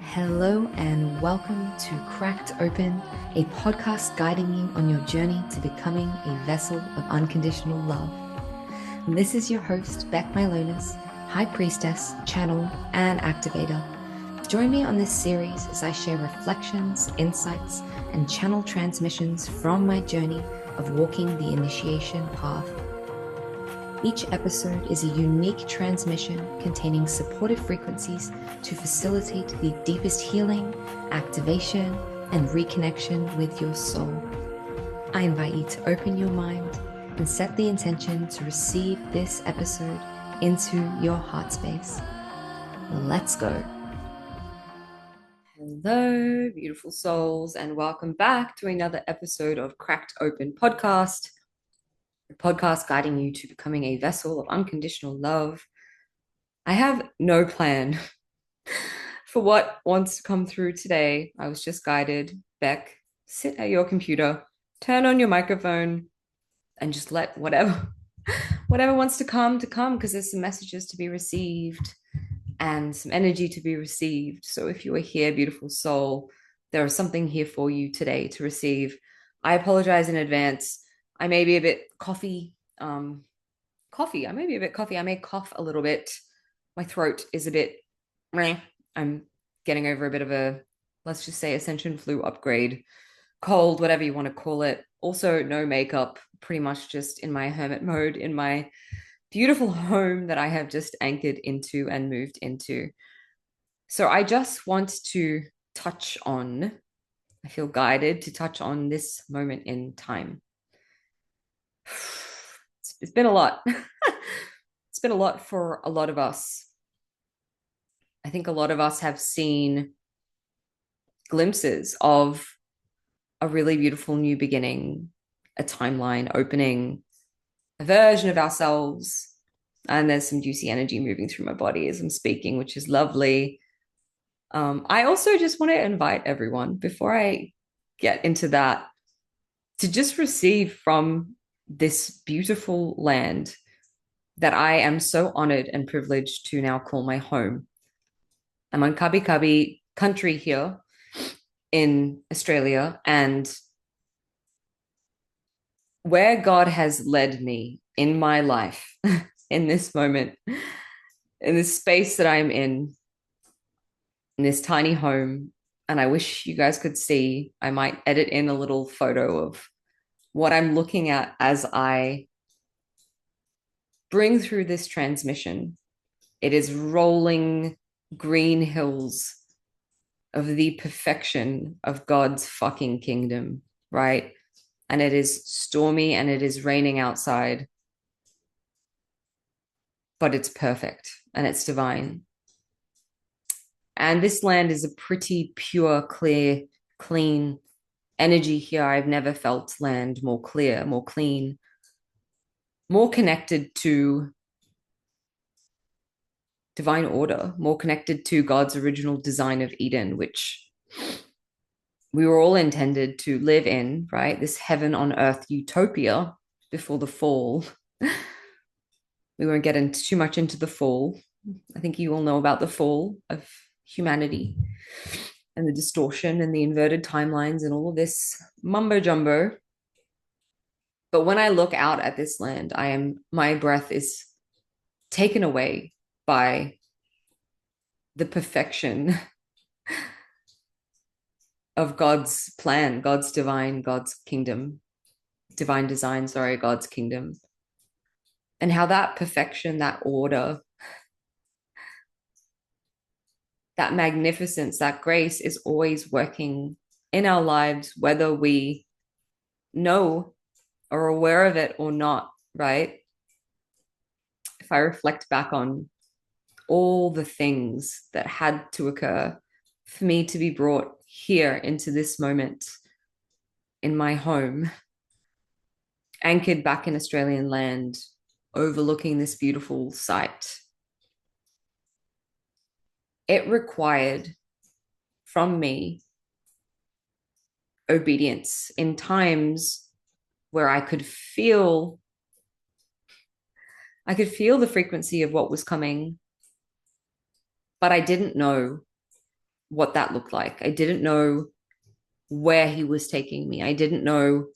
Hello and welcome to Cracked Open, a podcast guiding you on your journey to becoming a vessel of unconditional love. This is your host, Beck Milonis, High Priestess, Channel, and Activator. Join me on this series as I share reflections, insights, and channel transmissions from my journey of walking the initiation path. Each episode is a unique transmission containing supportive frequencies to facilitate the deepest healing, activation, and reconnection with your soul. I invite you to open your mind and set the intention to receive this episode into your heart space. Let's go. Hello, beautiful souls, and welcome back to another episode of Cracked Open Podcast. A podcast guiding you to becoming a vessel of unconditional love. I have no plan for what wants to come through today. I was just guided. Beck, sit at your computer, turn on your microphone, and just let whatever wants to come, because there's some messages to be received and some energy to be received. So if you are here, beautiful soul, there is something here for you today to receive. I apologize in advance. I may be a bit coffee. I may cough a little bit. My throat is a bit I'm getting over a bit of a, let's just say, ascension flu upgrade, cold, whatever you want to call it. Also, no makeup, pretty much just in my hermit mode in my beautiful home that I have just anchored into and moved into. So I just want to I feel guided to touch on this moment in time. It's been a lot. It's been a lot for a lot of us. I think a lot of us have seen glimpses of a really beautiful new beginning, a timeline opening, a version of ourselves. And there's some juicy energy moving through my body as I'm speaking, which is lovely. I also just want to invite everyone, before I get into that, to just receive from this beautiful land that I am so honored and privileged to now call my home. I'm on Kabi Kabi country here in Australia, and where God has led me in my life, in this moment, in this space that I'm in this tiny home, and I wish you guys could see, I might edit in a little photo of what I'm looking at as I bring through this transmission. It is rolling green hills of the perfection of God's fucking kingdom, right? And it is stormy and it is raining outside, but it's perfect and it's divine. And this land is a pretty pure, clear, clean energy here. I've never felt land more clear, more clean, more connected to divine order, more connected to God's original design of Eden, which we were all intended to live in, right? This heaven on earth utopia before the fall. We won't get into too much into the fall. I think you all know about the fall of humanity and the distortion and the inverted timelines and all of this mumbo jumbo. But when I look out at this land, my breath is taken away by the perfection of God's plan, God's kingdom, divine design, God's kingdom. And how that perfection, that order, that magnificence, that grace is always working in our lives, whether we know or are aware of it or not, right? If I reflect back on all the things that had to occur for me to be brought here into this moment in my home, anchored back in Australian land, overlooking this beautiful sight, it required from me obedience in times where I could feel the frequency of what was coming, but I didn't know what that looked like. I didn't know where he was taking me. I didn't know,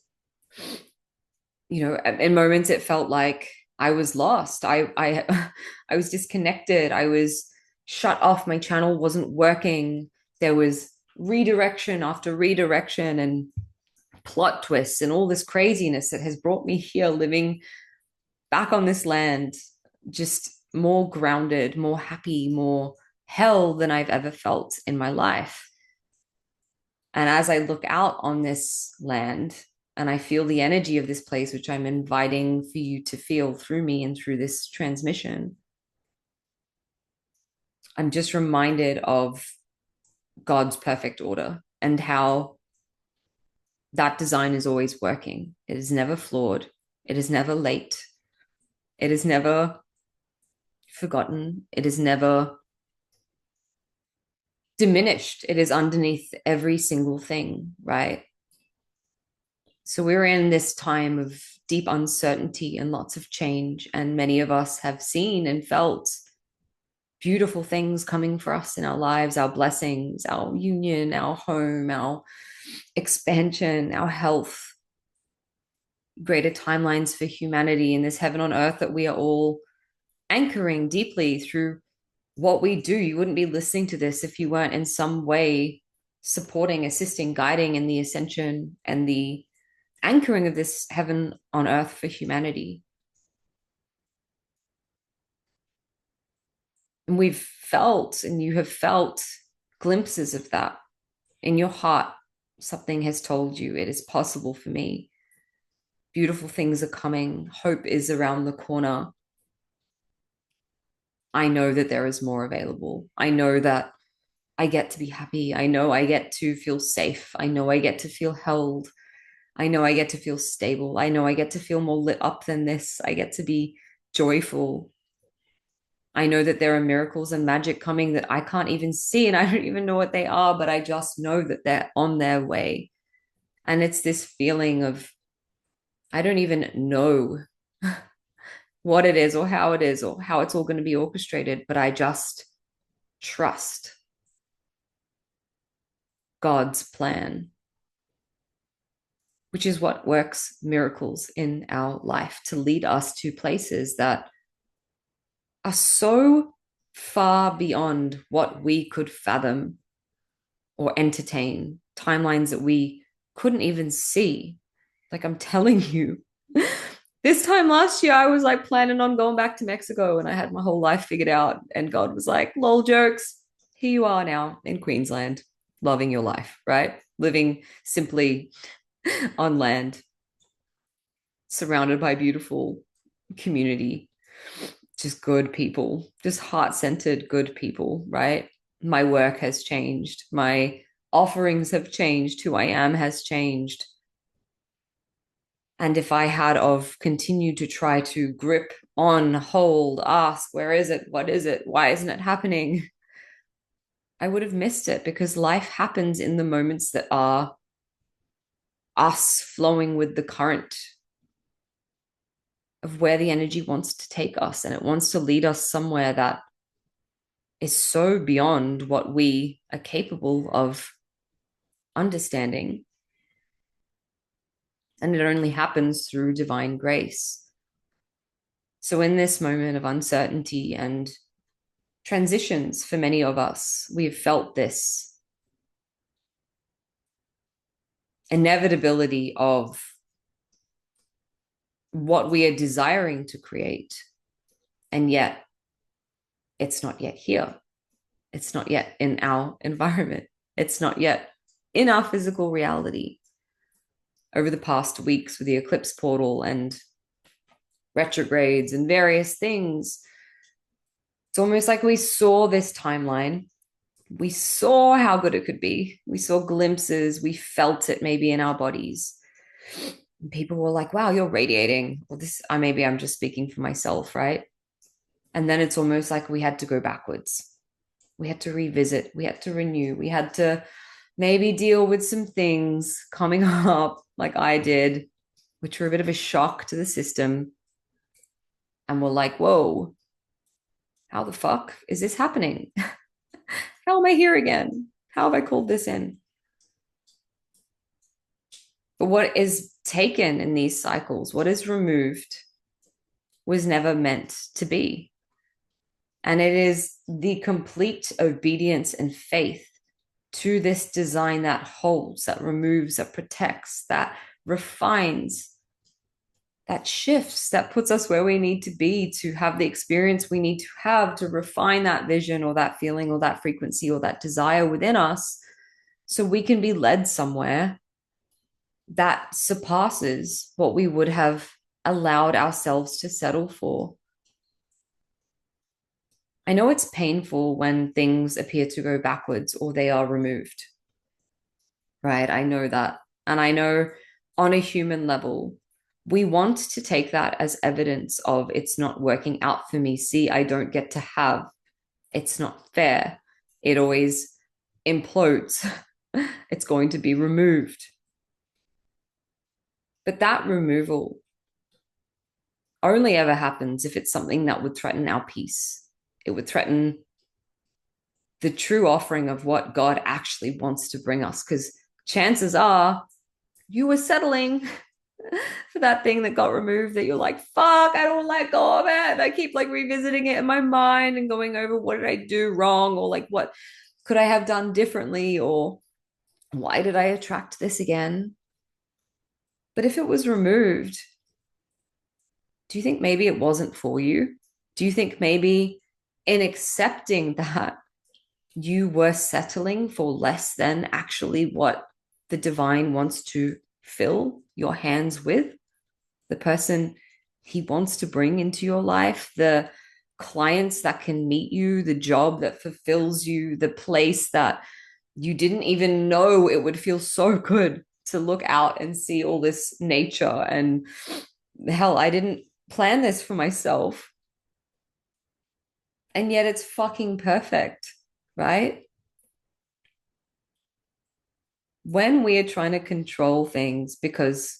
in moments it felt like I was lost. I was disconnected. I was shut off. My channel wasn't working. There was redirection after redirection and plot twists and all this craziness that has brought me here living back on this land, just more grounded, more happy, more hell than I've ever felt in my life. And as I look out on this land and I feel the energy of this place, which I'm inviting for you to feel through me and through this transmission, I'm just reminded of God's perfect order and how that design is always working. It is never flawed. It is never late. It is never forgotten. It is never diminished. It is underneath every single thing, right? So we're in this time of deep uncertainty and lots of change. And many of us have seen and felt beautiful things coming for us in our lives, our blessings, our union, our home, our expansion, our health, greater timelines for humanity in this heaven on earth that we are all anchoring deeply through what we do. You wouldn't be listening to this if you weren't in some way supporting, assisting, guiding in the ascension and the anchoring of this heaven on earth for humanity. And we've felt, and you have felt glimpses of that in your heart. Something has told you it is possible for me. Beautiful things are coming. Hope is around the corner. I know that there is more available. I know that I get to be happy. I know I get to feel safe. I know I get to feel held. I know I get to feel stable. I know I get to feel more lit up than this. I get to be joyful. I know that there are miracles and magic coming that I can't even see and I don't even know what they are, but I just know that they're on their way. And it's this feeling of, I don't even know what it is or how it is or how it's all going to be orchestrated, but I just trust God's plan, which is what works miracles in our life to lead us to places that are so far beyond what we could fathom or entertain, timelines that we couldn't even see. Like I'm telling you, this time last year, I was like planning on going back to Mexico and I had my whole life figured out. And God was like, lol jokes, here you are now in Queensland, loving your life, right? Living simply on land, surrounded by beautiful community, just good people, just heart-centered good people, right? My work has changed. My offerings have changed. Who I am has changed. And if I had of continued to try to grip on, hold, ask, where is it? What is it? Why isn't it happening? I would have missed it because life happens in the moments that are us flowing with the current of where the energy wants to take us. And it wants to lead us somewhere that is so beyond what we are capable of understanding. And it only happens through divine grace. So in this moment of uncertainty and transitions for many of us, we've felt this inevitability of what we are desiring to create. And yet it's not yet here. It's not yet in our environment. It's not yet in our physical reality. Over the past weeks with the eclipse portal and retrogrades and various things, it's almost like we saw this timeline. We saw how good it could be. We saw glimpses. We felt it maybe in our bodies. And people were like, wow, you're radiating. Well, maybe I'm just speaking for myself, right? And then it's almost like we had to go backwards. We had to revisit. We had to renew. We had to maybe deal with some things coming up like I did, which were a bit of a shock to the system. And we're like, whoa, how the fuck is this happening? How am I here again? How have I called this in? But what is taken in these cycles, what is removed, was never meant to be. And it is the complete obedience and faith to this design that holds, that removes, that protects, that refines, that shifts, that puts us where we need to be to have the experience we need to have to refine that vision or that feeling or that frequency or that desire within us so we can be led somewhere that surpasses what we would have allowed ourselves to settle for. I know it's painful when things appear to go backwards or they are removed, right? I know that. And I know on a human level, we want to take that as evidence of it's not working out for me. See, I don't get to have, it's not fair. It always implodes. It's going to be removed. But that removal only ever happens if it's something that would threaten our peace. It would threaten the true offering of what God actually wants to bring us. Because chances are you were settling for that thing that got removed that you're like, fuck, I don't let go of it. I keep like revisiting it in my mind and going over what did I do wrong or like what could I have done differently or why did I attract this again? But if it was removed, do you think maybe it wasn't for you? Do you think maybe in accepting that you were settling for less than actually what the divine wants to fill your hands with? The person he wants to bring into your life, the clients that can meet you, the job that fulfills you, the place that you didn't even know it would feel so good to look out and see all this nature. And hell, I didn't plan this for myself. And yet it's fucking perfect, right? When we are trying to control things because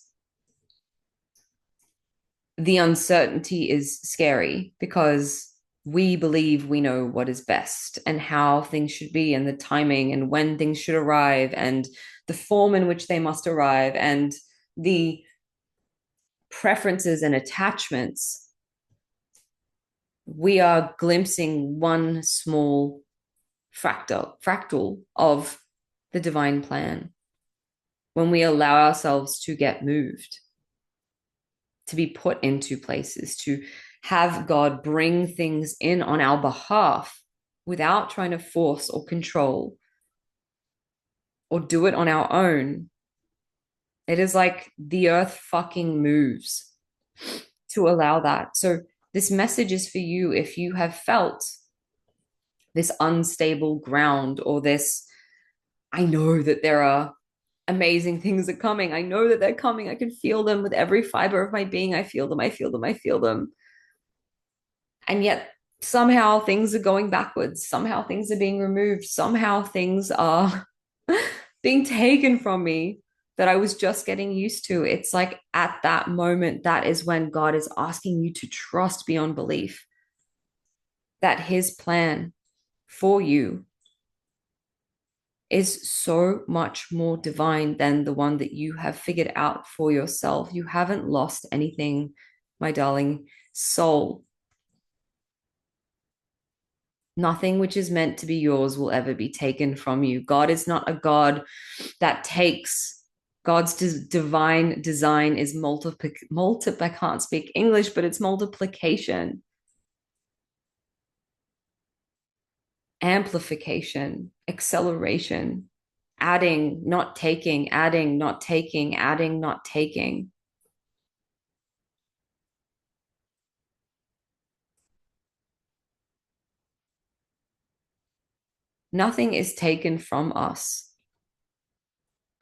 the uncertainty is scary because we believe we know what is best and how things should be and the timing and when things should arrive and the form in which they must arrive and the preferences and attachments. We are glimpsing one small fractal of the divine plan when we allow ourselves to get moved, to be put into places, to have God bring things in on our behalf without trying to force or control or do it on our own. It is like the earth fucking moves to allow that. So this message is for you if you have felt this unstable ground or this, I know that there are amazing things are coming. I know that they're coming. I can feel them with every fiber of my being. I feel them. I feel them. I feel them. And yet somehow things are going backwards. Somehow things are being removed. Somehow things are being taken from me that I was just getting used to. It's like at that moment, that is when God is asking you to trust beyond belief that his plan for you is so much more divine than the one that you have figured out for yourself. You haven't lost anything, my darling soul. Nothing which is meant to be yours will ever be taken from you. God is not a God that takes. God's divine design is I can't speak English, but it's multiplication, amplification, acceleration, adding, not taking, adding, not taking, adding, not taking. Nothing is taken from us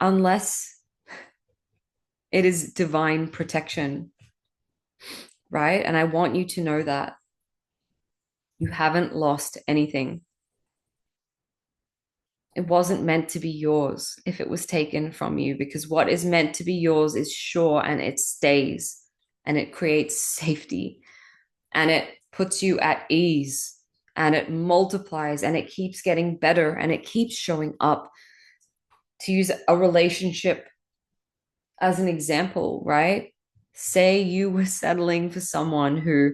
unless it is divine protection, right? And I want you to know that you haven't lost anything. It wasn't meant to be yours if it was taken from you, because what is meant to be yours is sure and it stays and it creates safety and it puts you at ease and it multiplies and it keeps getting better and it keeps showing up. To use a relationship as an example, right? Say you were settling for someone who,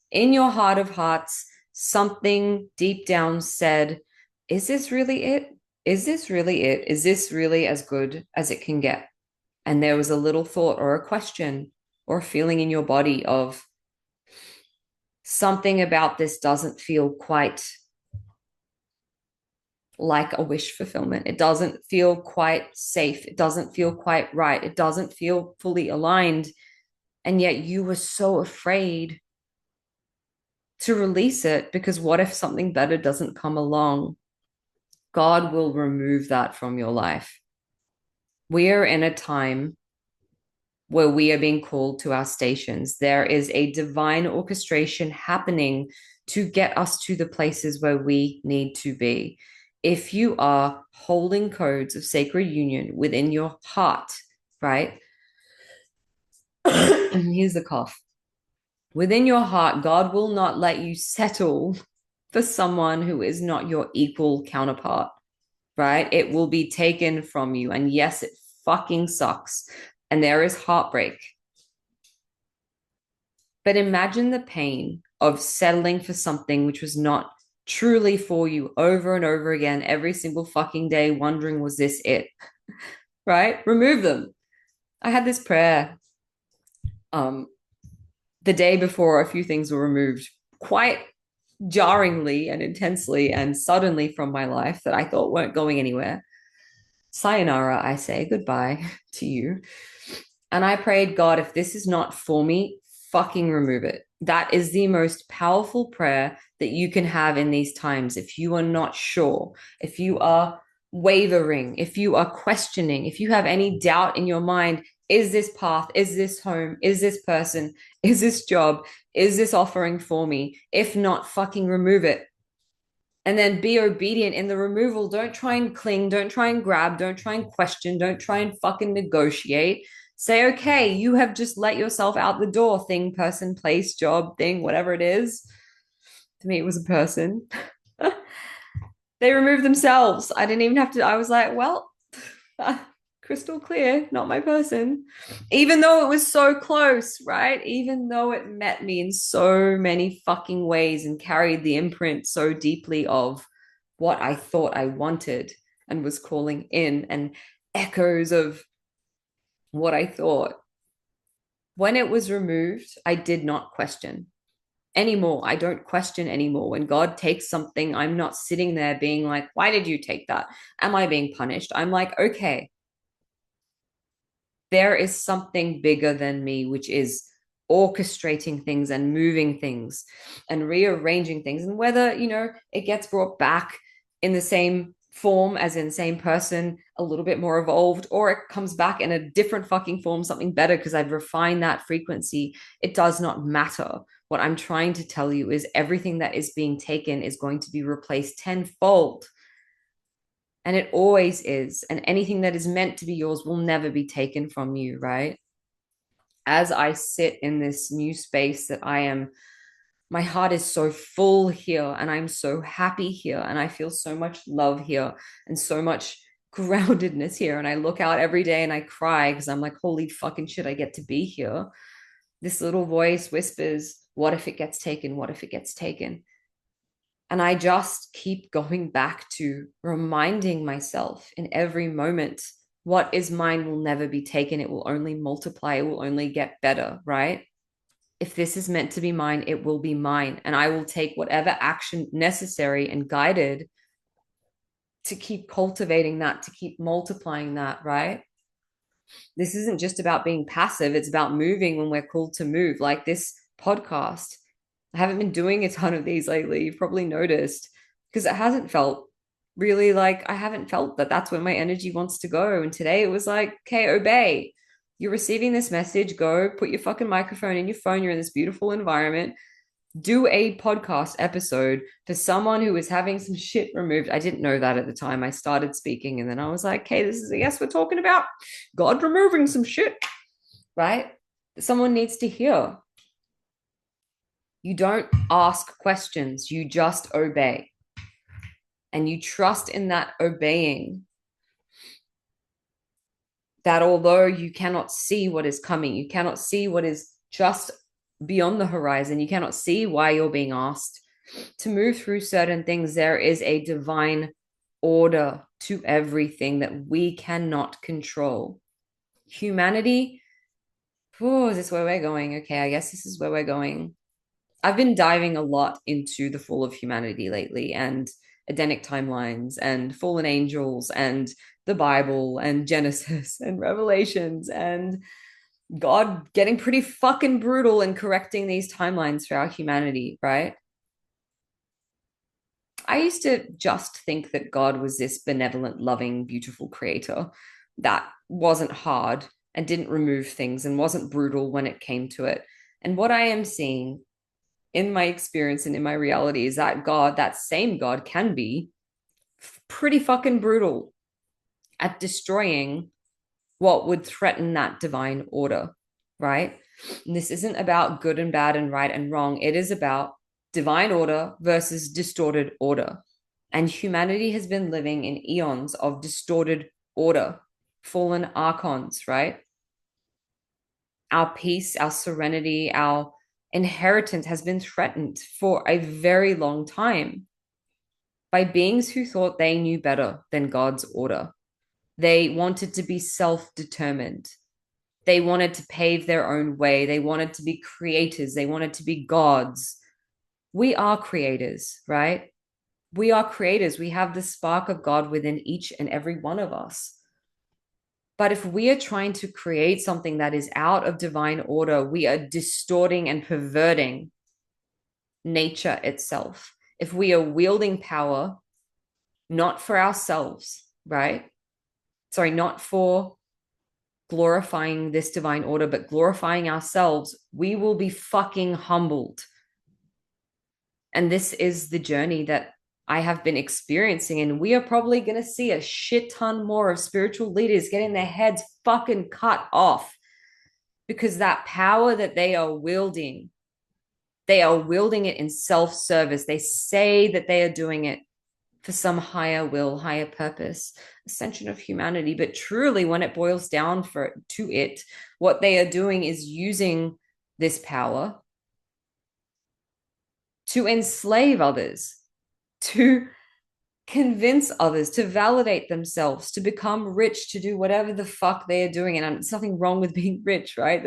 in your heart of hearts, something deep down said, is this really it? Is this really it? Is this really as good as it can get? And there was a little thought or a question or a feeling in your body of something about this doesn't feel quite like a wish fulfillment. It doesn't feel quite safe. It doesn't feel quite right. It doesn't feel fully aligned. And yet you were so afraid to release it because what if something better doesn't come along? God will remove that from your life. We are in a time where we are being called to our stations. There is a divine orchestration happening to get us to the places where we need to be. If you are holding codes of sacred union within your heart, right? Here's the cough. Within your heart, God will not let you settle for someone who is not your equal counterpart, right? It will be taken from you. And yes, it fucking sucks. And there is heartbreak. But imagine the pain of settling for something which was not truly for you over and over again, every single fucking day, wondering, was this it? Right? Remove them. I had this prayer the day before a few things were removed quite jarringly and intensely and suddenly from my life that I thought weren't going anywhere. Sayonara, I say goodbye to you. And I prayed, God, if this is not for me, fucking remove it. That is the most powerful prayer that you can have in these times. If you are not sure, if you are wavering, if you are questioning, if you have any doubt in your mind, is this path, is this home, is this person, is this job, is this offering for me? If not, fucking remove it. And then be obedient in the removal. Don't try and cling. Don't try and grab. Don't try and question. Don't try and fucking negotiate. Say, okay, you have just let yourself out the door. Thing, person, place, job, thing, whatever it is. To me, it was a person. They removed themselves. I didn't even have to. I was like, well, crystal clear, not my person. Even though it was so close, right? Even though it met me in so many fucking ways and carried the imprint so deeply of what I thought I wanted and was calling in and echoes of what I thought. When it was removed, I did not question anymore. I don't question anymore. When God takes something, I'm not sitting there being like, why did you take that? Am I being punished? I'm like, okay, there is something bigger than me, which is orchestrating things and moving things and rearranging things. And whether, it gets brought back in the same form as in same person, a little bit more evolved, or it comes back in a different fucking form, something better because I've refined that frequency. It does not matter. What I'm trying to tell you is everything that is being taken is going to be replaced tenfold. And it always is. And anything that is meant to be yours will never be taken from you, right? As I sit in this new space that I am, my heart is so full here and I'm so happy here and I feel so much love here and so much groundedness here. And I look out every day and I cry because I'm like, holy fucking shit, I get to be here. This little voice whispers, what if it gets taken? What if it gets taken? And I just keep going back to reminding myself in every moment, what is mine will never be taken. It will only multiply. It will only get better, right? If this is meant to be mine, it will be mine. And I will take whatever action necessary and guided to keep cultivating that, to keep multiplying that, right? This isn't just about being passive. It's about moving when we're called to move. Like this podcast, I haven't been doing a ton of these lately. You've probably noticed because it hasn't felt really like I haven't felt that that's where my energy wants to go. And today it was like, okay, obey. You're receiving this message. Go put your fucking microphone in your phone. You're in this beautiful environment. Do a podcast episode for someone who is having some shit removed. I didn't know that at the time I started speaking. And then I was like, okay, this is, I guess we're talking about God removing some shit, right? Someone needs to hear. You don't ask questions, you just obey. And you trust in that obeying, that although you cannot see what is coming, you cannot see what is just beyond the horizon, you cannot see why you're being asked to move through certain things, there is a divine order to everything that we cannot control. Humanity, oh, is this where we're going? Okay, I guess this is where we're going. I've been diving a lot into the fall of humanity lately and Edenic timelines and fallen angels and the Bible and Genesis and Revelations and God getting pretty fucking brutal and correcting these timelines for our humanity, right? I used to just think that God was this benevolent, loving, beautiful creator that wasn't hard and didn't remove things and wasn't brutal when it came to it. And what I am seeing in my experience and in my reality is that God, that same God, can be pretty fucking brutal at destroying what would threaten that divine order, right? And this isn't about good and bad and right and wrong. It is about divine order versus distorted order. And humanity has been living in eons of distorted order, fallen archons, right? Our peace, our serenity, our inheritance has been threatened for a very long time by beings who thought they knew better than God's order. They wanted to be self determined. They wanted to pave their own way. They wanted to be creators. They wanted to be gods. We are creators, right? We are creators. We have the spark of God within each and every one of us. But if we are trying to create something that is out of divine order, we are distorting and perverting nature itself. If we are wielding power, not for ourselves, right? Sorry, not for glorifying this divine order, but glorifying ourselves, we will be fucking humbled. And this is the journey that I have been experiencing. And we are probably going to see a shit ton more of spiritual leaders getting their heads fucking cut off because that power that they are wielding it in self-service. They say that they are doing it for some higher will, higher purpose, ascension of humanity. But truly, when it boils down to it, what they are doing is using this power to enslave others, to convince others, to validate themselves, to become rich, to do whatever the fuck they are doing. And there's nothing wrong with being rich, right?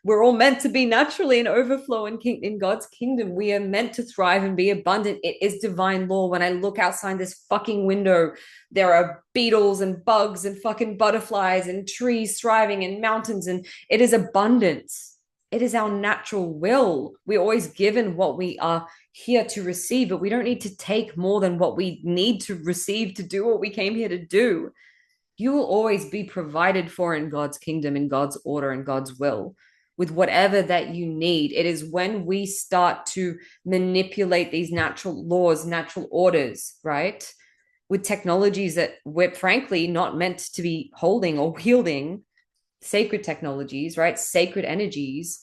We're all meant to be naturally in overflow in God's kingdom. We are meant to thrive and be abundant. It is divine law. When I look outside this fucking window, there are beetles and bugs and fucking butterflies and trees thriving and mountains, and it is abundance. It is our natural will. We're always given what we are here to receive, but we don't need to take more than what we need to receive to do what we came here to do. You will always be provided for in God's kingdom, in God's order, and God's will with whatever that you need. It is when we start to manipulate these natural laws, natural orders, right? With technologies that we're frankly not meant to be holding or wielding, sacred technologies, right? Sacred energies,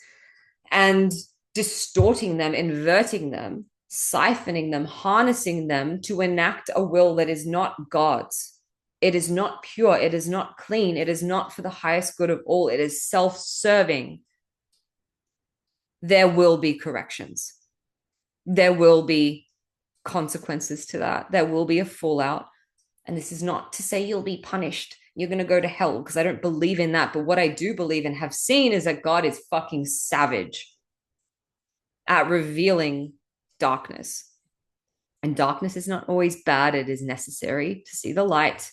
and distorting them, inverting them, siphoning them, harnessing them to enact a will that is not God's. It is not pure. It is not clean. It is not for the highest good of all. It is self-serving. There will be corrections. There will be consequences to that. There will be a fallout. And this is not to say you'll be punished. You're going to go to hell, because I don't believe in that. But what I do believe and have seen is that God is fucking savage at revealing darkness. And darkness is not always bad. It is necessary to see the light.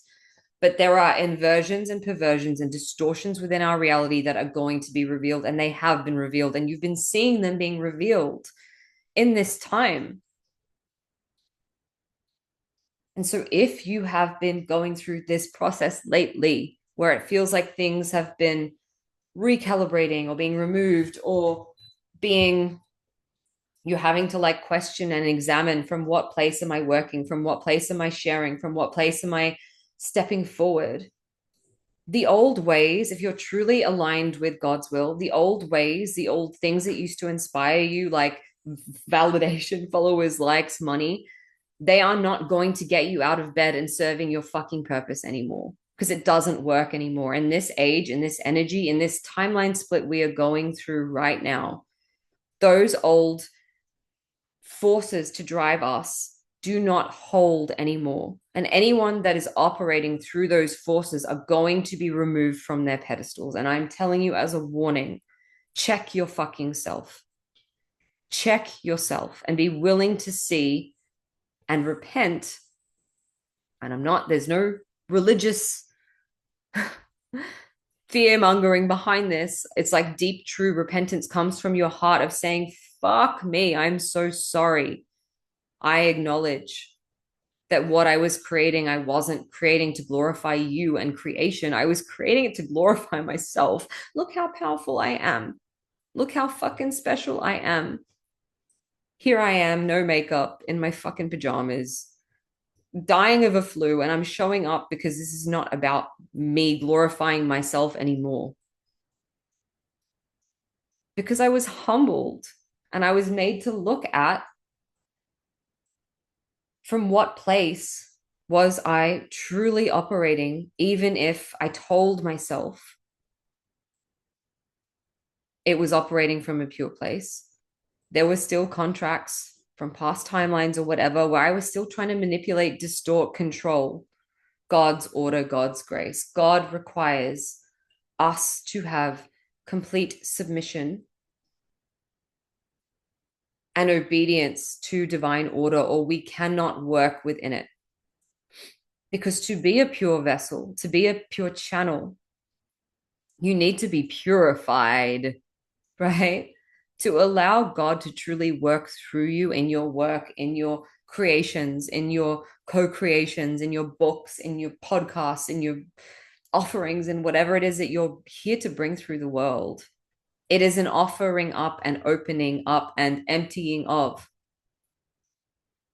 But there are inversions and perversions and distortions within our reality that are going to be revealed, and they have been revealed. And you've been seeing them being revealed in this time. And so if you have been going through this process lately where it feels like things have been recalibrating or being removed or being, you're having to like question and examine, from what place am I working? From what place am I sharing? From what place am I stepping forward? The old ways, if you're truly aligned with God's will, the old ways, the old things that used to inspire you, like validation, followers, likes, money, they are not going to get you out of bed and serving your fucking purpose anymore, because it doesn't work anymore. In this age, in this energy, in this timeline split we are going through right now, those old forces to drive us do not hold anymore. And anyone that is operating through those forces are going to be removed from their pedestals. And I'm telling you as a warning, check your fucking self. Check yourself and be willing to see and repent. And there's no religious fear mongering behind this. It's like deep, true repentance comes from your heart of saying, fuck me, I'm so sorry. I acknowledge that what I was creating, I wasn't creating to glorify you and creation. I was creating it to glorify myself. Look how powerful I am. Look how fucking special I am. Here I am, no makeup, in my fucking pajamas, dying of a flu, and I'm showing up because this is not about me glorifying myself anymore. Because I was humbled and I was made to look at from what place was I truly operating, even if I told myself it was operating from a pure place. There were still contracts from past timelines or whatever where I was still trying to manipulate, distort, control God's order, God's grace. God requires us to have complete submission and obedience to divine order, or we cannot work within it. Because to be a pure vessel, to be a pure channel, you need to be purified, right? To allow God to truly work through you in your work, in your creations, in your co-creations, in your books, in your podcasts, in your offerings, and whatever it is that you're here to bring through the world. It is an offering up and opening up and emptying of.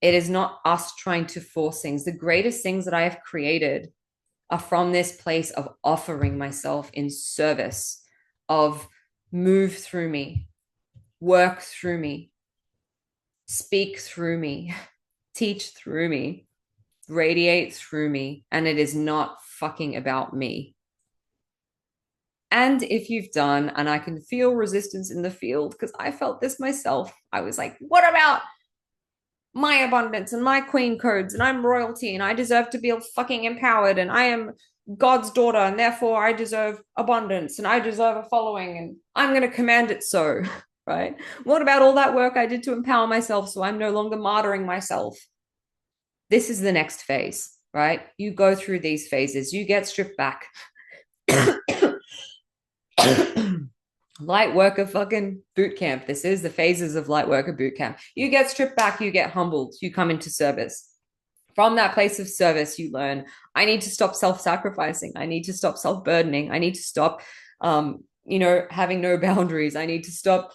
It is not us trying to force things. The greatest things that I have created are from this place of offering myself in service, of move through me, work through me, speak through me, teach through me, radiate through me. And it is not fucking about me. And if you've done, and I can feel resistance in the field because I felt this myself, I was like, what about my abundance and my queen codes, and I'm royalty and I deserve to be fucking empowered, and I am God's daughter and therefore I deserve abundance and I deserve a following and I'm going to command it so, right? What about all that work I did to empower myself so I'm no longer martyring myself? This is the next phase, right? You go through these phases, you get stripped back. Light worker fucking boot camp. This is the phases of light worker boot camp. You get stripped back, you get humbled, you come into service. From that place of service, you learn, I need to stop self-sacrificing. I need to stop self-burdening. I need to stop, having no boundaries. I need to stop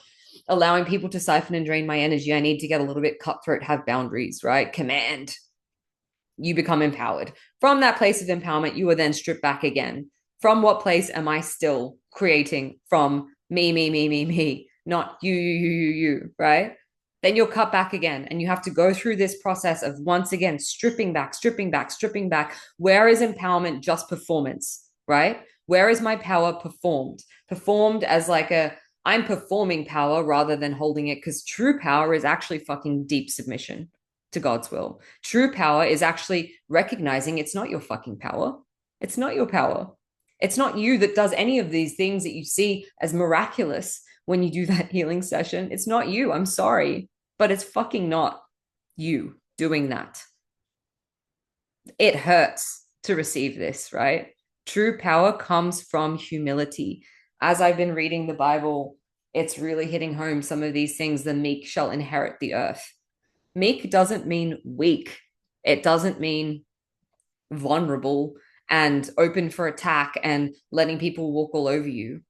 allowing people to siphon and drain my energy. I need to get a little bit cutthroat, have boundaries, right? Command. You become empowered. From that place of empowerment, you are then stripped back again. From what place am I still creating from me, not you, right? Then you'll cut back again and you have to go through this process of once again stripping back. Where is empowerment just performance, right? Where is my power performed as like I'm performing power rather than holding it, because true power is actually fucking deep submission to God's will. True power is actually recognizing it's not your fucking power. It's not your power. It's not you that does any of these things that you see as miraculous when you do that healing session. It's not you. I'm sorry, but it's fucking not you doing that. It hurts to receive this, right? True power comes from humility. As I've been reading the Bible, it's really hitting home some of these things. The meek shall inherit the earth. Meek doesn't mean weak. It doesn't mean vulnerable and open for attack and letting people walk all over you.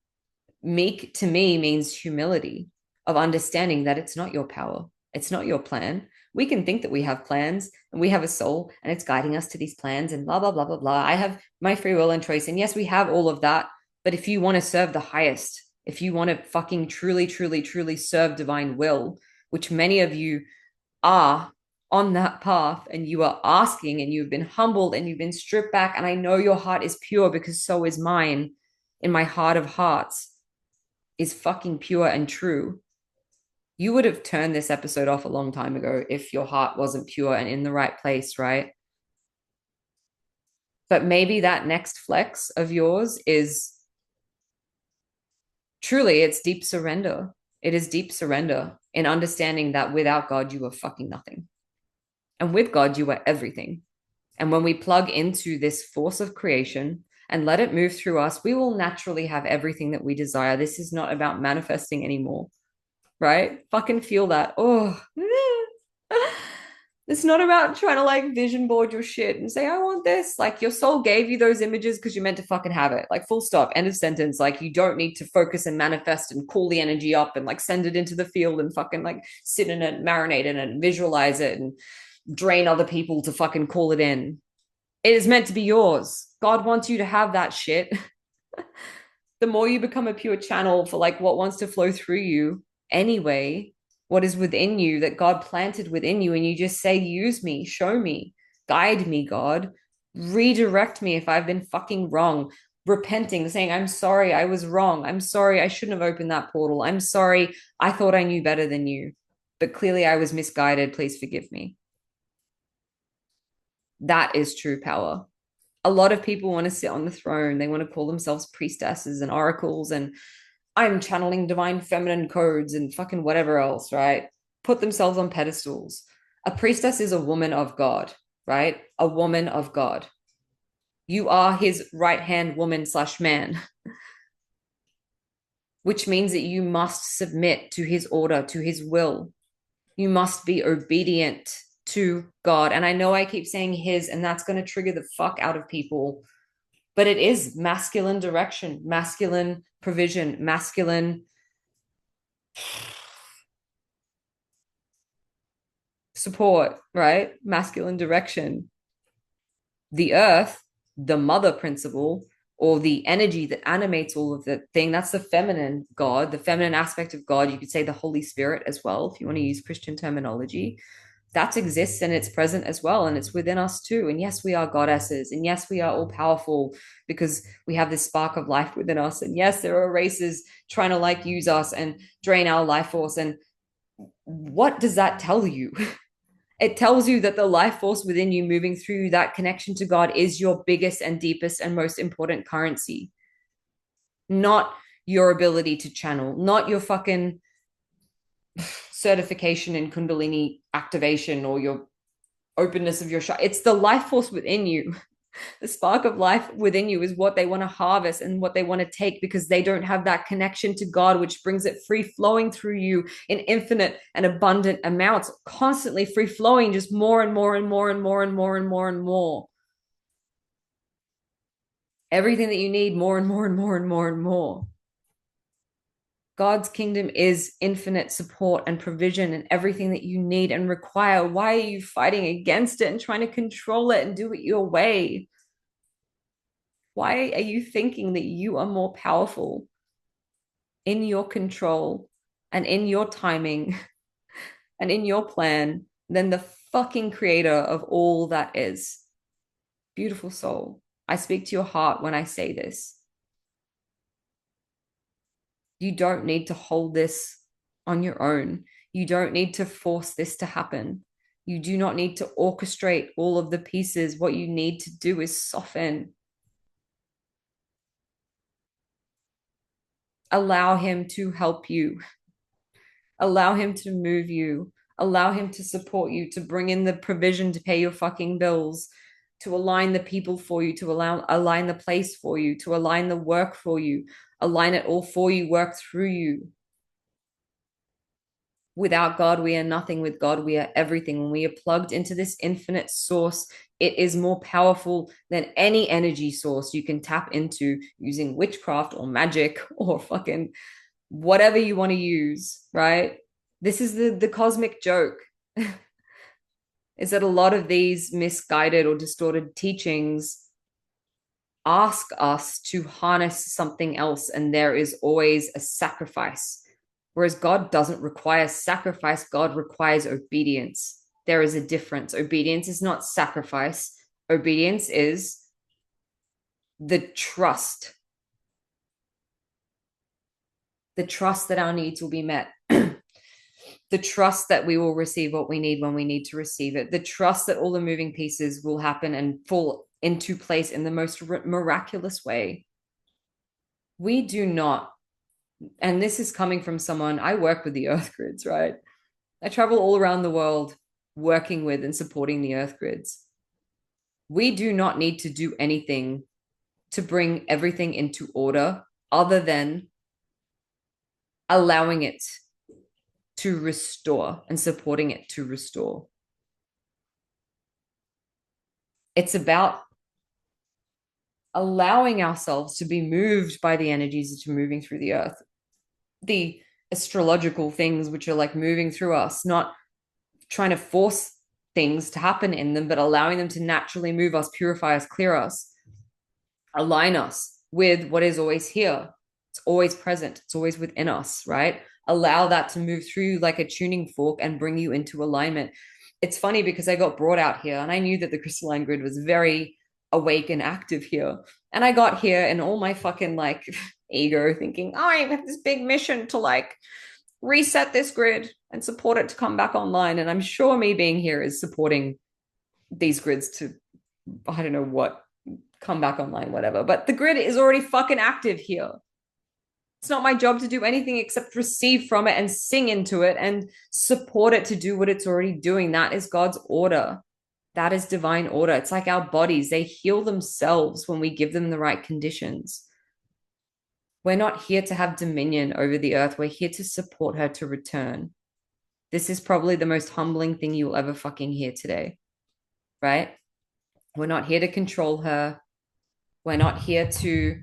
Meek to me means humility, of understanding that it's not your power. It's not your plan. We can think that we have plans and we have a soul and it's guiding us to these plans and blah, blah, blah, blah, blah. I have my free will and choice. And yes, we have all of that. But if you want to serve the highest, if you want to fucking truly serve divine will, which many of you are on that path, and you are asking, and you've been humbled and you've been stripped back. And I know your heart is pure because so is mine. In my heart of hearts is fucking pure and true. You would have turned this episode off a long time ago if your heart wasn't pure and in the right place, right? But maybe that next flex of yours is truly, it's deep surrender. It is deep surrender in understanding that without God, you are fucking nothing. And with God, you are everything. And when we plug into this force of creation and let it move through us, we will naturally have everything that we desire. This is not about manifesting anymore, right? Fucking feel that. Oh, it's not about trying to like vision board your shit and say, I want this. Like your soul gave you those images because you meant to fucking have it. Like full stop, end of sentence. Like you don't need to focus and manifest and call the energy up and like send it into the field and fucking like sit in it, marinate in it and visualize it and drain other people to fucking call it in. It is meant to be yours. God wants you to have that shit. The more you become a pure channel for like what wants to flow through you anyway, what is within you that God planted within you, and you just say, use me, show me, guide me, God, redirect me if I've been fucking wrong, repenting, saying, I'm sorry, I was wrong. I'm sorry, I shouldn't have opened that portal. I'm sorry, I thought I knew better than you, but clearly I was misguided. Please forgive me. That is true power. A lot of people want to sit on the throne. They want to call themselves priestesses and oracles, and I'm channeling divine feminine codes and fucking whatever else, right? Put themselves on pedestals. A priestess is a woman of God, right? A woman of God. You are his right hand woman slash man, which means that you must submit to his order, to his will. You must be obedient to God. And I know I keep saying his, and that's going to trigger the fuck out of people, but it is masculine direction, masculine provision, masculine support, right? Masculine direction. The earth, the mother principle, or the energy that animates all of the thing, that's the feminine God, the feminine aspect of God. You could say the Holy Spirit as well, if you want to use Christian terminology. That exists and it's present as well, and it's within us too. And yes, we are goddesses, and yes, we are all powerful because we have this spark of life within us. And yes, there are races trying to like use us and drain our life force. And what does that tell you? It tells you that the life force within you moving through that connection to God is your biggest and deepest and most important currency, not your ability to channel, not your fucking certification in Kundalini activation or your openness of your shot. It's the life force within you. The spark of life within you is what they want to harvest and what they want to take, because they don't have that connection to God, which brings it free flowing through you in infinite and abundant amounts, constantly free flowing, just more and more and more and more and more and more and more. Everything that you need, more and more and more and more and more. God's kingdom is infinite support and provision and everything that you need and require. Why are you fighting against it and trying to control it and do it your way? Why are you thinking that you are more powerful in your control and in your timing and in your plan than the fucking creator of all that is? Beautiful soul, I speak to your heart when I say this. You don't need to hold this on your own. You don't need to force this to happen. You do not need to orchestrate all of the pieces. What you need to do is soften. Allow him to help you. Allow him to move you. Allow him to support you, to bring in the provision to pay your fucking bills, to align the people for you, to align the place for you, to align the work for you, align it all for you, work through you. Without God, we are nothing. With God, we are everything. When we are plugged into this infinite source, it is more powerful than any energy source you can tap into using witchcraft or magic or fucking whatever you want to use, right? This is the cosmic joke. Is that a lot of these misguided or distorted teachings ask us to harness something else, and there is always a sacrifice Whereas God doesn't require sacrifice, God requires obedience. There is a difference. Obedience is not sacrifice, obedience is the trust, the trust that our needs will be met. The trust that we will receive what we need when we need to receive it, the trust that all the moving pieces will happen and fall into place in the most miraculous way. We do not, and this is coming from someone, I work with the earth grids, right? I travel all around the world working with and supporting the earth grids. We do not need to do anything to bring everything into order other than allowing it to restore and supporting it to restore. It's about allowing ourselves to be moved by the energies that are moving through the earth, the astrological things which are like moving through us, not trying to force things to happen in them, but allowing them to naturally move us, purify us, clear us, align us with what is always here. It's always present. It's always within us, right? Allow that to move through like a tuning fork and bring you into alignment. It's funny because I got brought out here and I knew that the crystalline grid was very awake and active here. And I got here and all my fucking like ego thinking, oh, I have this big mission to like reset this grid and support it to come back online. And I'm sure me being here is supporting these grids to, I don't know what, come back online, whatever. But the grid is already fucking active here. It's not my job to do anything except receive from it and sing into it and support it to do what it's already doing. That is God's order. That is divine order. It's like our bodies, they heal themselves when we give them the right conditions. We're not here to have dominion over the earth. We're here to support her to return. This is probably the most humbling thing you'll ever fucking hear today, right? We're not here to control her. We're not here to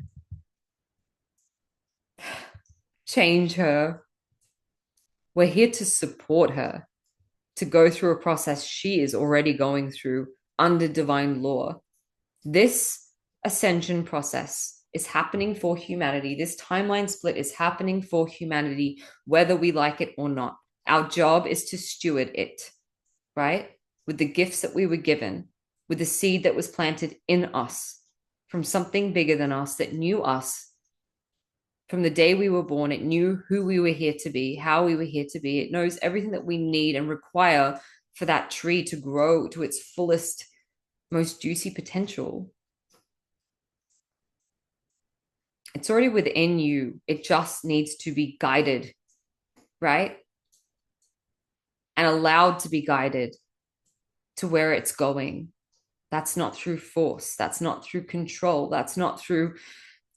change her. We're here to support her to go through a process she is already going through under divine law. This ascension process is happening for humanity. This timeline split is happening for humanity, whether we like it or not. Our job is to steward it, right? With the gifts that we were given, with the seed that was planted in us from something bigger than us that knew us. From the day we were born, it knew who we were here to be, how we were here to be. It knows everything that we need and require for that tree to grow to its fullest, most juicy potential. It's already within you. It just needs to be guided, right? And allowed to be guided to where it's going. That's not through force. That's not through control. That's not through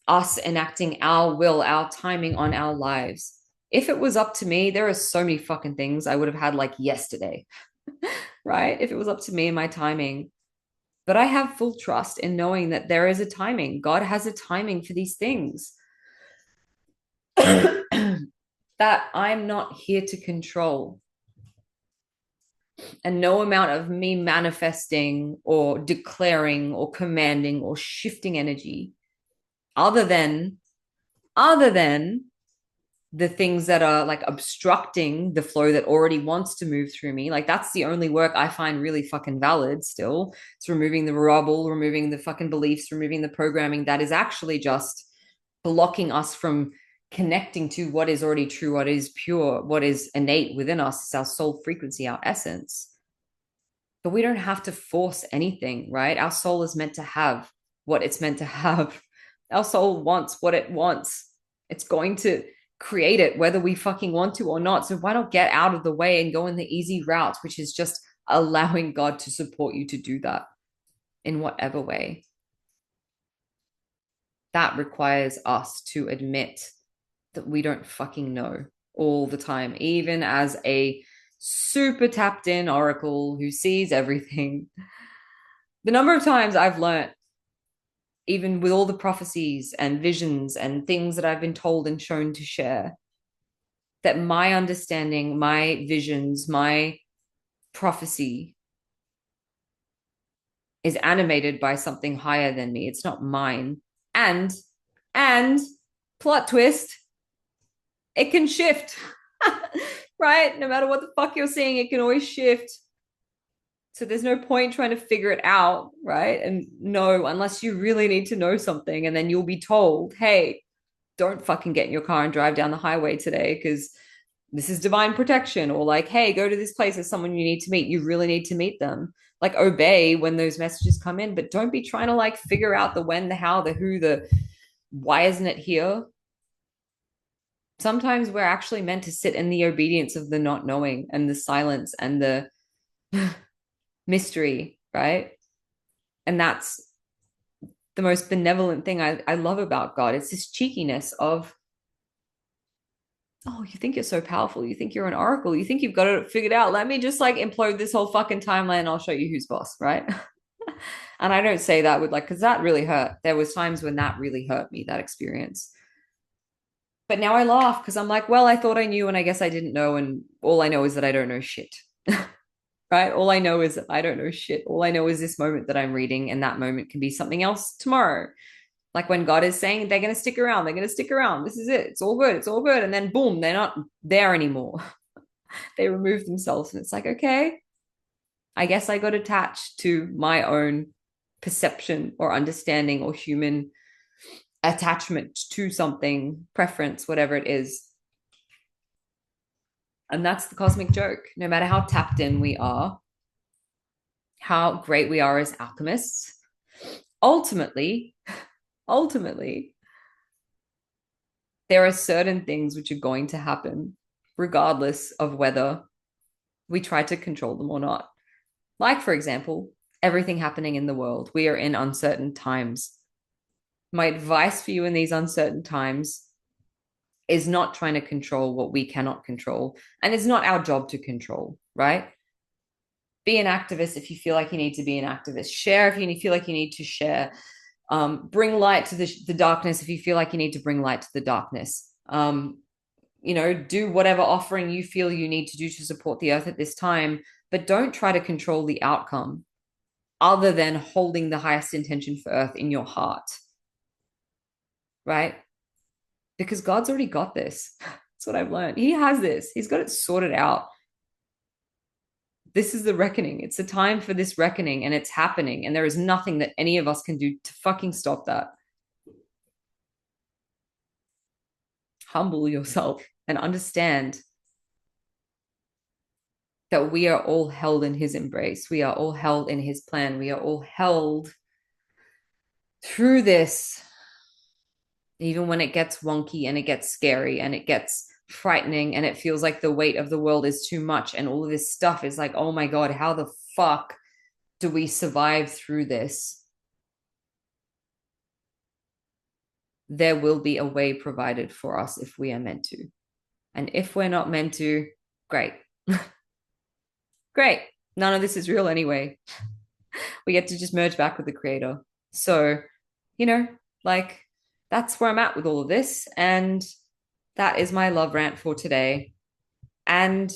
us enacting our will, our timing on our lives. If it was up to me, there are so many fucking things I would have had like yesterday, right? If it was up to me and my timing. But I have full trust in knowing that there is a timing. God has a timing for these things that I'm not here to control. And no amount of me manifesting or declaring or commanding or shifting energy other than the things that are like obstructing the flow that already wants to move through me. Like that's the only work I find really fucking valid still. It's removing the rubble, removing the fucking beliefs, removing the programming that is actually just blocking us from connecting to what is already true, what is pure, what is innate within us. It's our soul frequency, our essence. But we don't have to force anything, right? Our soul is meant to have what it's meant to have. Our soul wants what it wants. It's going to create it whether we fucking want to or not. So why not get out of the way and go in the easy route, which is just allowing God to support you to do that in whatever way. That requires us to admit that we don't fucking know all the time, even as a super tapped in oracle who sees everything. The number of times I've learned, even with all the prophecies and visions and things that I've been told and shown to share, that my understanding, my visions, my prophecy is animated by something higher than me. It's not mine. And plot twist, it can shift. Right? No matter what the fuck you're seeing, it can always shift. So there's no point trying to figure it out, right? And no, unless you really need to know something, and then you'll be told, hey, don't fucking get in your car and drive down the highway today because this is divine protection. Or like, hey, go to this place, there's someone you need to meet. You really need to meet them. Like, obey when those messages come in, but don't be trying to like figure out the when, the how, the who, the why isn't it here? Sometimes we're actually meant to sit in the obedience of the not knowing and the silence and the mystery, right? And that's the most benevolent thing I love about God. It's this cheekiness of, oh, you think you're so powerful. You think you're an oracle. You think you've got it figured out. Let me just like implode this whole fucking timeline and I'll show you who's boss, right? And I don't say that with like, because that really hurt. There was times when that really hurt me, that experience. But now I laugh because I'm like, well, I thought I knew and I guess I didn't know. And all I know is that I don't know shit. Right? All I know is that I don't know shit. All I know is this moment that I'm reading, and that moment can be something else tomorrow. Like when God is saying they're going to stick around, they're going to stick around. This is it. It's all good. It's all good. And then boom, they're not there anymore. They remove themselves. And it's like, okay, I guess I got attached to my own perception or understanding or human attachment to something, preference, whatever it is. And that's the cosmic joke. No matter how tapped in we are, how great we are as alchemists, ultimately, ultimately, there are certain things which are going to happen regardless of whether we try to control them or not. Like, for example, everything happening in the world. We are in uncertain times. My advice for you in these uncertain times is not trying to control what we cannot control. And it's not our job to control, right? Be an activist if you feel like you need to be an activist. Share if you feel like you need to share. Bring light to the darkness if you feel like you need to bring light to the darkness. Do whatever offering you feel you need to do to support the earth at this time, but don't try to control the outcome other than holding the highest intention for earth in your heart, right? Because God's already got this. That's what I've learned. He has this. He's got it sorted out. This is the reckoning. It's a time for this reckoning, and it's happening. And there is nothing that any of us can do to fucking stop that. Humble yourself and understand that we are all held in his embrace. We are all held in his plan. We are all held through this, even when it gets wonky and it gets scary and it gets frightening and it feels like the weight of the world is too much and all of this stuff is like, oh my God, how the fuck do we survive through this? There will be a way provided for us if we are meant to. And if we're not meant to, great. Great. None of this is real anyway. We get to just merge back with the creator. So, you know, like that's where I'm at with all of this. And that is my love rant for today. And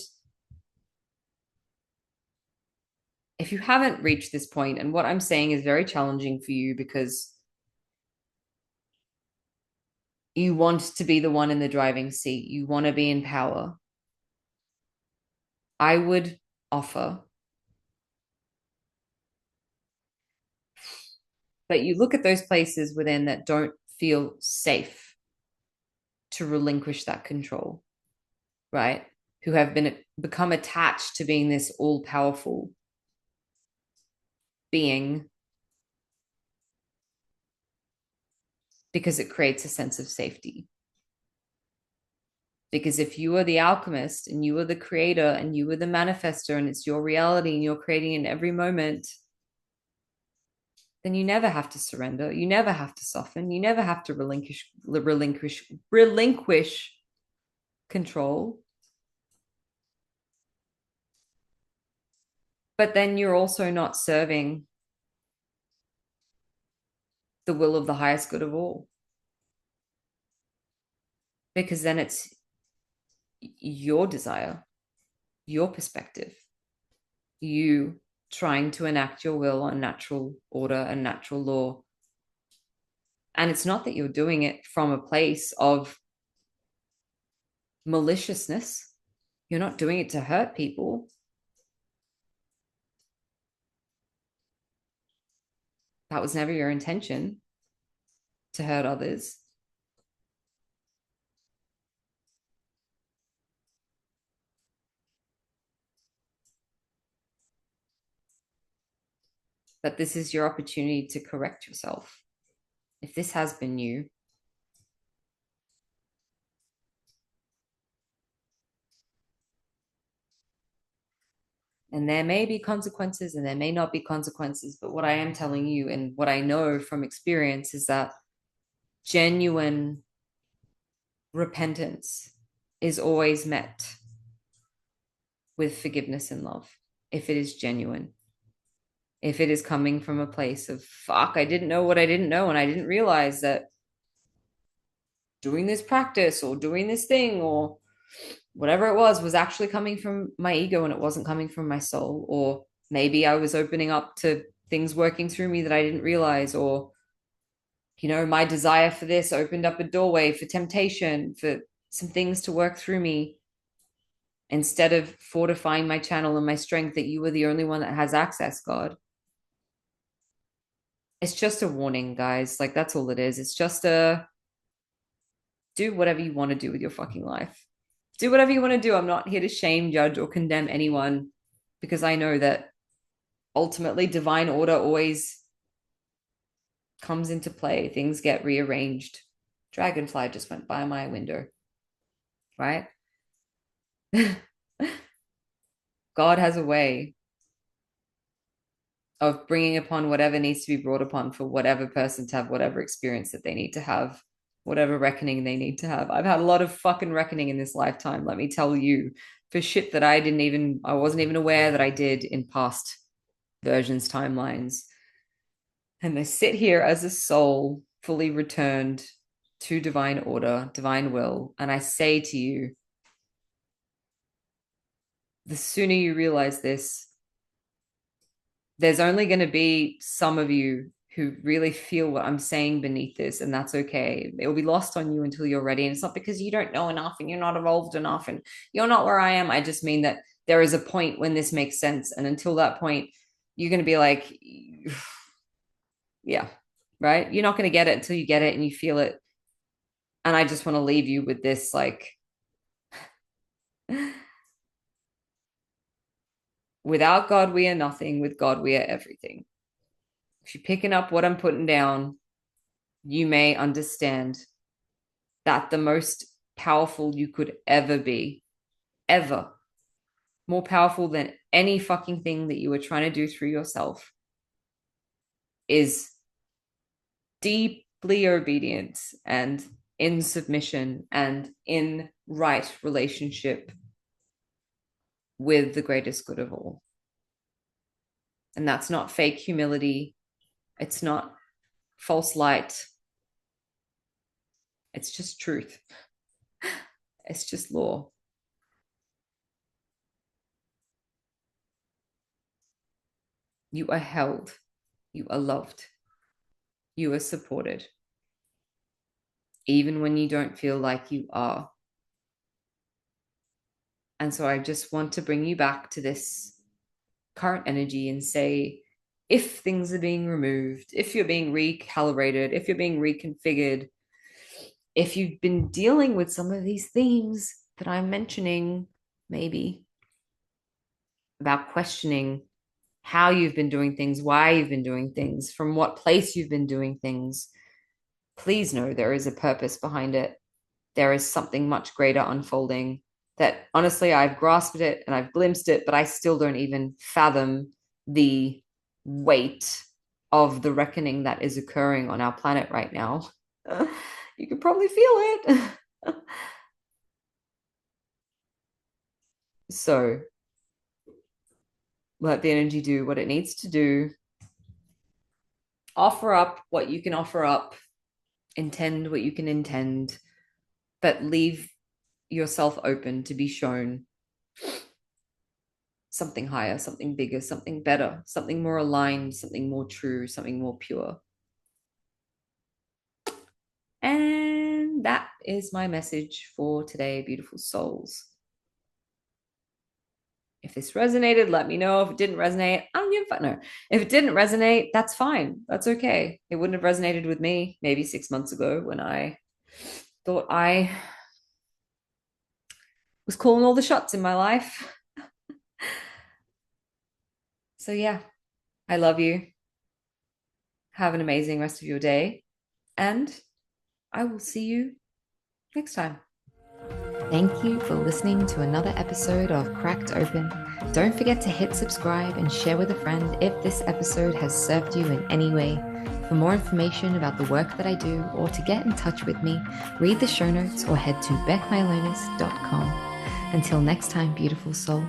if you haven't reached this point, and what I'm saying is very challenging for you because you want to be the one in the driving seat, you want to be in power, I would offer that you look at those places within that don't feel safe to relinquish that control, right? Who have become attached to being this all powerful being because it creates a sense of safety. Because if you are the alchemist and you are the creator and you are the manifester and it's your reality and you're creating in every moment, then you never have to surrender. You never have to soften. You never have to relinquish control. But then you're also not serving the will of the highest good of all. Because then it's your desire, your perspective, you trying to enact your will on natural order and natural law. And it's not that you're doing it from a place of maliciousness. You're not doing it to hurt people. That was never your intention, to hurt others. But this is your opportunity to correct yourself. If this has been you, and there may be consequences and there may not be consequences, but what I am telling you and what I know from experience is that genuine repentance is always met with forgiveness and love if it is genuine. If it is coming from a place of, fuck, I didn't know what I didn't know, and I didn't realize that doing this practice or doing this thing or whatever it was actually coming from my ego and it wasn't coming from my soul. Or maybe I was opening up to things working through me that I didn't realize. Or, my desire for this opened up a doorway for temptation, for some things to work through me instead of fortifying my channel and my strength that you were the only one that has access, God. It's just a warning, guys. Like, that's all it is. It's just a do whatever you want to do with your fucking life. Do whatever you want to do. I'm not here to shame, judge, or condemn anyone because I know that ultimately divine order always comes into play. Things get rearranged. Dragonfly just went by my window, right? God has a way of bringing upon whatever needs to be brought upon for whatever person to have whatever experience that they need to have, whatever reckoning they need to have. I've had a lot of fucking reckoning in this lifetime, let me tell you, for shit that I wasn't even aware that I did in past versions, timelines. And I sit here as a soul fully returned to divine order, divine will. And I say to you, the sooner you realize this, there's only going to be some of you who really feel what I'm saying beneath this, and that's okay. It will be lost on you until you're ready. And it's not because you don't know enough and you're not evolved enough and you're not where I am. I just mean that there is a point when this makes sense. And until that point, you're going to be like, yeah, right? You're not going to get it until you get it and you feel it. And I just want to leave you with this like, without God, we are nothing. With God, we are everything. If you're picking up what I'm putting down, you may understand that the most powerful you could ever be, ever, more powerful than any fucking thing that you were trying to do through yourself, is deeply obedient and in submission and in right relationship with the greatest good of all. And that's not fake humility. It's not false light. It's just truth. It's just law. You are held. You are loved. You are supported. Even when you don't feel like you are. And so I just want to bring you back to this current energy and say, if things are being removed, if you're being recalibrated, if you're being reconfigured, if you've been dealing with some of these themes that I'm mentioning, maybe about questioning how you've been doing things, why you've been doing things, from what place you've been doing things, please know there is a purpose behind it. There is something much greater unfolding that honestly I've grasped it and I've glimpsed it, but I still don't even fathom the weight of the reckoning that is occurring on our planet right now. You could probably feel it. So let the energy do what it needs to do. Offer up what you can offer up, intend what you can intend, but leave yourself open to be shown something higher, something bigger, something better, something more aligned, something more true, something more pure. And that is my message for today, beautiful souls. If this resonated, let me know. If it didn't resonate, I don't give a fuck. No. If it didn't resonate, that's fine. That's okay. It wouldn't have resonated with me maybe 6 months ago when I thought I was calling all the shots in my life. So, yeah, I love you. Have an amazing rest of your day. And I will see you next time. Thank you for listening to another episode of Cracked Open. Don't forget to hit subscribe and share with a friend if this episode has served you in any way. For more information about the work that I do or to get in touch with me, read the show notes or head to beckmylonas.com. Until next time, beautiful soul.